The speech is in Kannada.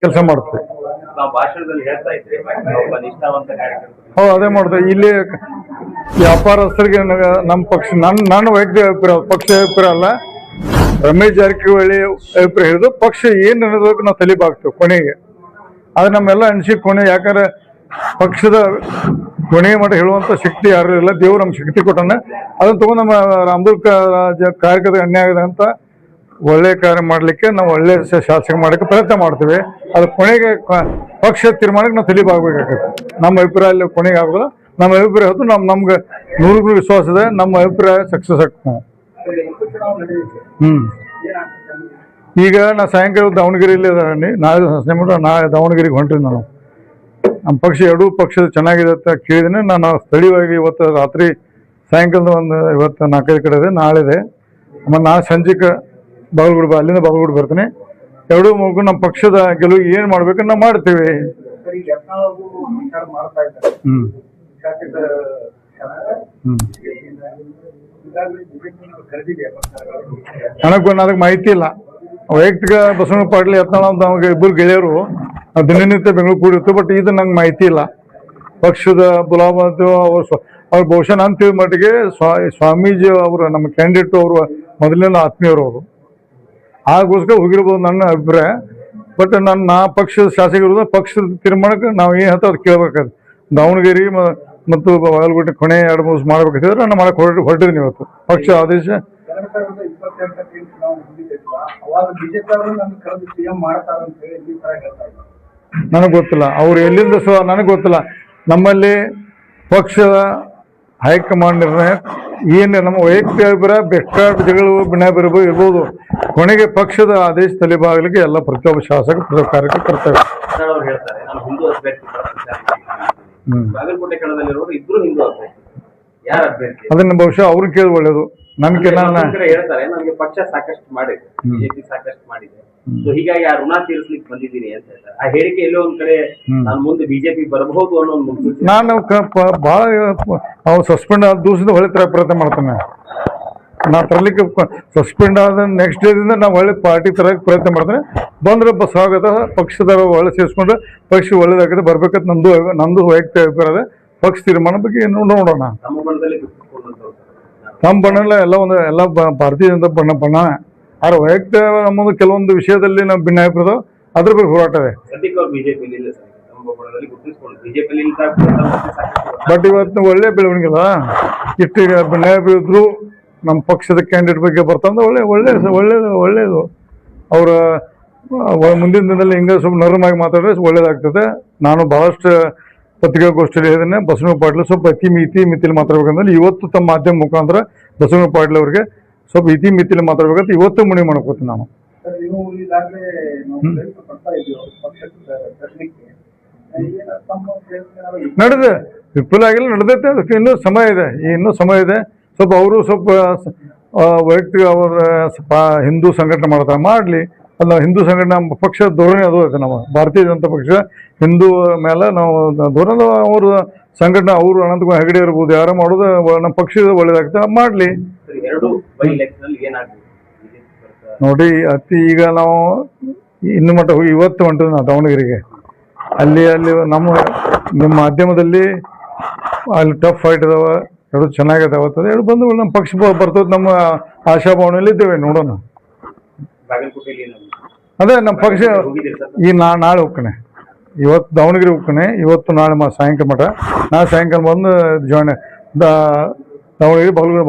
ಕೆಲಸ ಮಾಡ್ತೀವಿ. ಅದೇ ಮಾಡ್ತೇವೆ. ಇಲ್ಲಿ ವ್ಯಾಪಾರಸ್ಥರಿಗೆ ನಮ್ಮ ಪಕ್ಷ ನನ್ನ ವೈಯಕ್ತಿಕ ಅಭಿಪ್ರಾಯ, ಪಕ್ಷ ಅಭಿಪ್ರಾಯ ಅಲ್ಲ, ರಮೇಶ್ ಜಾರಕಿಹೊಳಿ ಅಭಿಪ್ರಾಯ ಹಿಡಿದು ಪಕ್ಷ ಏನ್ ನಿರ್ಣಯಕ್ಕೆ ನಾವು ತಲೆಬಾಗ್ತೇವೆ ಕೊನೆಗೆ. ಅದು ನಮ್ಮೆಲ್ಲ ಅನಿಸಿಕೆ ಕೊನೆ. ಯಾಕಂದ್ರೆ ಪಕ್ಷದ ಕೊನೆ ಮಠ ಹೇಳುವಂತ ಶಕ್ತಿ ಯಾರು ಇಲ್ಲ, ದೇವ್ರು ನಮ್ಗೆ ಶಕ್ತಿ ಕೊಟ್ಟಾನ. ಅದನ್ನ ತಗೊಂಡು ನಮ್ಮ ರಾಮದುರ್ಗ ಕಾರ್ಯಕರ್ತ ಅನ್ಯಾಯ ಆಗಿದೆ ಅಂತ ಒಳ್ಳೆ ಕಾರ್ಯ ಮಾಡ್ಲಿಕ್ಕೆ ನಾವು ಒಳ್ಳೆ ಶಾಸಕ ಮಾಡಕ್ಕೆ ಪ್ರಯತ್ನ ಮಾಡ್ತೀವಿ. ಅದು ಕೊನೆಗೆ ಪಕ್ಷ ತೀರ್ಮಾನಕ್ಕೆ ನಾವು ತಲೆಬಾಗಬೇಕಾಗತ್ತೆ. ನಮ್ಮ ಅಭಿಪ್ರಾಯ ಅಲ್ಲಿ ಕೊನೆಗೆ ಆಗೋದು ನಮ್ಮ ಅಭಿಪ್ರಾಯ ಹೊತ್ತು ನಮ್ಗೆ 100% ವಿಶ್ವಾಸ ಇದೆ. ನಮ್ಮ ಅಭಿಪ್ರಾಯ ಸಕ್ಸಸ್ ಆಗ್ತದೆ. ಈಗ ನಾ ಸಾಯಂಕಾಲ ದಾವಣಗೆರೆಯಲ್ಲಿ ನಾಳೆ ದಾವಣಗೆರೆಗೆ ಹೊಂಟ್ರಿ. ನಾನು ನಮ್ಮ ಪಕ್ಷ ಎರಡೂ ಪಕ್ಷದ ಚೆನ್ನಾಗಿದೆ ಅಂತ ಕೇಳಿದ್ದೀನಿ. ನಾನು ಸ್ಥಳೀಯವಾಗಿ ಇವತ್ತು ರಾತ್ರಿ ಸಾಯಂಕಾಲದ ಇವತ್ತು 4-5 ಕಡೆ ಇದೆ, ನಾಳೆ ಇದೆ. ಆಮೇಲೆ ನಾಳೆ ಸಂಜೆಗೆ ಬಾಗಲಕೋಟೆ ಅಲ್ಲಿಂದ ಬಾಗಲಕೋಟೆ ಬರ್ತೀನಿ. ಎರಡೂ ಮೂಲಕ ನಮ್ಮ ಪಕ್ಷದ ಗೆಲುವು ಏನು ಮಾಡ್ಬೇಕು ನಾವು ಮಾಡ್ತೀವಿ. ನನಗೆ ಮಾಹಿತಿ ಇಲ್ಲ. ವೈಯಕ್ತಿಕ ಬಸವಣ್ಣ ಪಾಟೀಲ್ ಯತ್ನಾಳ್ ಅಂತ ನಮಗೆ ಇಬ್ಬರು ಗೆಳೆಯರು ದಿನನಿತ್ಯ ಬೆಂಗಳೂರು ಕೂಡಿರ್ತೀವಿ. ಬಟ್ ಇದು ನಂಗೆ ಮಾಹಿತಿ ಇಲ್ಲ. ಪಕ್ಷದ ಬುಲಾವ್ ಅವ್ರು ಬಹುಶಃ ನಾನು ತಿಳಿದ ಮಟ್ಟಿಗೆ ಸ್ವಾಮೀಜಿ ಅವರು ನಮ್ಮ ಕ್ಯಾಂಡಿಡೇಟ್ ಅವರು ಮೊದಲಿನ ಆತ್ಮೀಯರು ಅವರು, ಆಗೋಸ್ಕರ ಹೋಗಿರ್ಬೋದು ನನ್ನ ಅಭಿಪ್ರಾಯ. ಬಟ್ ನಾ ಪಕ್ಷದ ಶಾಸಕರು ಪಕ್ಷದ ತೀರ್ಮಾನಕ್ಕೆ ನಾವು ಏನು ಹೇಳ್ತಾ ಅದು ಕೇಳಬೇಕಾದ್ರೆ ದಾವಣಗೆರೆ ಮತ್ತು ಬಾಗಲಕೋಟೆ ಕೊನೆ 2-3 ಮಾಡ್ಬೇಕಾದ್ರೆ ನಾನು ಮಾಡಕ್ಕೆ ಹೊರಟಿದ್ದೀನಿ. ಇವತ್ತು ಪಕ್ಷ ಆದೇಶ ನನಗೆ ಗೊತ್ತಿಲ್ಲ, ಅವ್ರು ಎಲ್ಲಿಂದ ನನಗೆ ಗೊತ್ತಿಲ್ಲ. ನಮ್ಮಲ್ಲಿ ಪಕ್ಷದ ಹೈಕಮಾಂಡ್ ನಿರ್ಣಯ ಏನು, ನಮ್ಮ ವೈಯಕ್ತಿಕ ಅಭಿಪ್ರಾಯ ಬೇಕಾದ ಜಗಳು ಭಿನ್ನಾಭಿಪ್ರಾಯ ಇರ್ಬೋದು. ಕೊನೆಗೆ ಪಕ್ಷದ ಆದೇಶ ತಲೆಬಾಗಲಿಕ್ಕೆ ಎಲ್ಲ ಪ್ರತಿಯೊಬ್ಬ ಶಾಸಕ ಪ್ರತಿಯೊಬ್ಬ ಕಾರ್ಯಕ್ಕೆ ಕರ್ತವ್ಯ. ಅದನ್ನ ಬಹುಶಃ ಅವ್ರು ಕೇಳಿ ಒಳ್ಳೇದು. ನನಗೆ ಪಕ್ಷ ಸಾಕಷ್ಟು ಮಾಡಿದೆ, ಬಿಜೆಪಿ ಸಾಕಷ್ಟು ಮಾಡಿದೆ, ಹೀಗಾಗಿ ಆ ಋಣ ತೀರಿಸ್ಲಿಕ್ಕೆ ಬಂದಿದ್ದೀನಿ ಅಂತ ಹೇಳ್ತಾರೆ. ಆ ಹೇಳಿಕೆ ಎಲ್ಲೋ ಒಂದ್ ಕಡೆ ನಾನು ಮುಂದೆ ಬಿಜೆಪಿ ಬರಬಹುದು ಅನ್ನೋ ಒಂದು ಮುನ್ಸೂಚನೆ. ನಾನು ಬಹಳ ಅವ್ರು ಸಸ್ಪೆಂಡ್ ಆದ ದಿವಸದಿಂದ ಒಳ್ಳೆ ಪ್ರಯತ್ನ ಮಾಡ್ತೇನೆ. ನಾ ತರಲಿಕ್ಕೆ ಸಸ್ಪೆಂಡ್ ಆದ ನೆಕ್ಸ್ಟ್ ಡೇದಿಂದ ನಾವು ಒಳ್ಳೆ ಪಾರ್ಟಿ ತರಕ್ಕೆ ಪ್ರಯತ್ನ ಮಾಡ್ತೇನೆ. ಬಂದ್ರೆ ಸ್ವಾಗತ. ಪಕ್ಷದ ಒಳ್ಳೆ ಸೇರಿಸ್ಕೊಂಡು ಪಕ್ಷ ಒಳ್ಳೇದಾಗಿದೆ ಬರ್ಬೇಕಂತ ನಂದು ವೈಯಕ್ತಿಕ ಅಭಿಪ್ರಾಯ. ಪಕ್ಷ ತೀರ್ಮಾನ ಬಗ್ಗೆ ನೋಡೋಣ. ನಮ್ಮ ಬಣ್ಣ ಎಲ್ಲ ಭಾರತೀಯ ಜನತಾ ಬಣ್ಣ. ಆದ್ರೆ ವೈಯಕ್ತಿಕ ನಮ್ಮದು ಕೆಲವೊಂದು ವಿಷಯದಲ್ಲಿ ನಾವು ಭಿನ್ನಾಭಿಪ್ರಾಯ ಅದ್ರ ಬಗ್ಗೆ ಹೋರಾಟ ಇದೆ. ಬಟ್ ಇವತ್ತು ಒಳ್ಳೆ ಬೆಳವಣಿಗೆ ಅಲ್ಲ. ಇಷ್ಟೀಗ ಭಿನ್ನಾಭಿಪ್ರಾಯ ಇದ್ರು ನಮ್ಮ ಪಕ್ಷದ ಕ್ಯಾಂಡಿಡೇಟ್ ಬಗ್ಗೆ ಬರ್ತಂದ್ರೆ ಒಳ್ಳೇದು. ಅವರ ಮುಂದಿನ ದಿನದಲ್ಲಿ ಹಿಂಗೆ ಸ್ವಲ್ಪ ನರಮಾಗಿ ಮಾತಾಡಿದ್ರೆ ಒಳ್ಳೇದಾಗ್ತದೆ. ನಾನು ಬಹಳಷ್ಟು ಪತ್ರಿಕಾಗೋಷ್ಠಿಯಲ್ಲಿ ಹೇಳಿದ್ದೇನೆ, ಬಸವಣ್ಣ ಪಾಟೀಲ್ ಸ್ವಲ್ಪ ಮಿತಿಲಿ ಮಾತಾಡ್ಬೇಕಂದ್ರೆ ಇವತ್ತು ತಮ್ಮ ಮಾಧ್ಯಮ ಮುಖಾಂತರ ಬಸವಣ್ಣ ಪಾಟೀಲ್ ಅವರಿಗೆ ಸ್ವಲ್ಪ ಮಿತಿಲಿ ಮಾತಾಡ್ಬೇಕಂತ ಇವತ್ತು ಮನವಿ ಮಾಡ್ಕೋತೀನಿ ನಾನು. ನಡೆದೆ ವಿಫಲ ಆಗಿಲ್ಲ, ನಡೆದೈತೆ. ಅದಕ್ಕೆ ಇನ್ನೂ ಸಮಯ ಇದೆ. ಸ್ವಲ್ಪ ಅವರು ಸ್ವಲ್ಪ ವೈಯಕ್ತಿಕ ಅವರ ಹಿಂದೂ ಸಂಘಟನೆ ಮಾಡ್ತಾರೆ, ಮಾಡಲಿ. ಅದು ನಾವು ಹಿಂದೂ ಸಂಘಟನೆ ಪಕ್ಷದ ಧೋರಣೆ ಅದು ಐತೆ. ನಮ್ಮ ಭಾರತೀಯ ಜನತಾ ಪಕ್ಷ ಹಿಂದೂ ಮೇಲೆ ನಾವು ಧೋರಣೆ, ಅವರು ಸಂಘಟನೆ ಅವರು ಅನಂತಕುಮಾರ್ ಹೆಗಡೆ ಇರ್ಬೋದು, ಯಾರು ಮಾಡೋದು ನಮ್ಮ ಪಕ್ಷದ ಒಳ್ಳೇದಾಗ್ತದೆ, ಮಾಡಲಿ. ನೋಡಿ ಈಗ ನಾವು ಇನ್ನು ಮಟ್ಟ ಹೋಗಿ ಇವತ್ತು ಹೊಂಟಿದ್ವಿ ನಾವು ದಾವಣಗೆರೆಗೆ. ಅಲ್ಲಿ ನಿಮ್ಮ ಮಾಧ್ಯಮದಲ್ಲಿ ಅಲ್ಲಿ ಟಫ್ ಫೈಟ್ ಇದಾವ, ಎರಡು ಚೆನ್ನಾಗಿದಾವತ್ತದ, ಎರಡು ಬಂದು ನಮ್ಮ ಪಕ್ಷ ಬರ್ತದೆ. ನಮ್ಮ ಆಶಾಭಾವನೆಯಲ್ಲಿ ಇದ್ದೇವೆ, ನೋಡೋಣ. ಅದೇ ನಮ್ಮ ಪಕ್ಷ ಈ ನಾಳೆ ಹೋಗ್ತಾನೆ, ಇವತ್ತು ದಾವಣಗೆರೆ ಹೋಗ್ತಾನೆ, ಇವತ್ತು ನಾಳೆ ಸಾಯಂಕಾಲ ಮಠ. ನಾಳೆ ಸಾಯಂಕಾಲ ಬಂದು ಜಾಯ್ನ್ ದಾವಣಗೆರೆ ಬಾಗಲಕೋಟೆ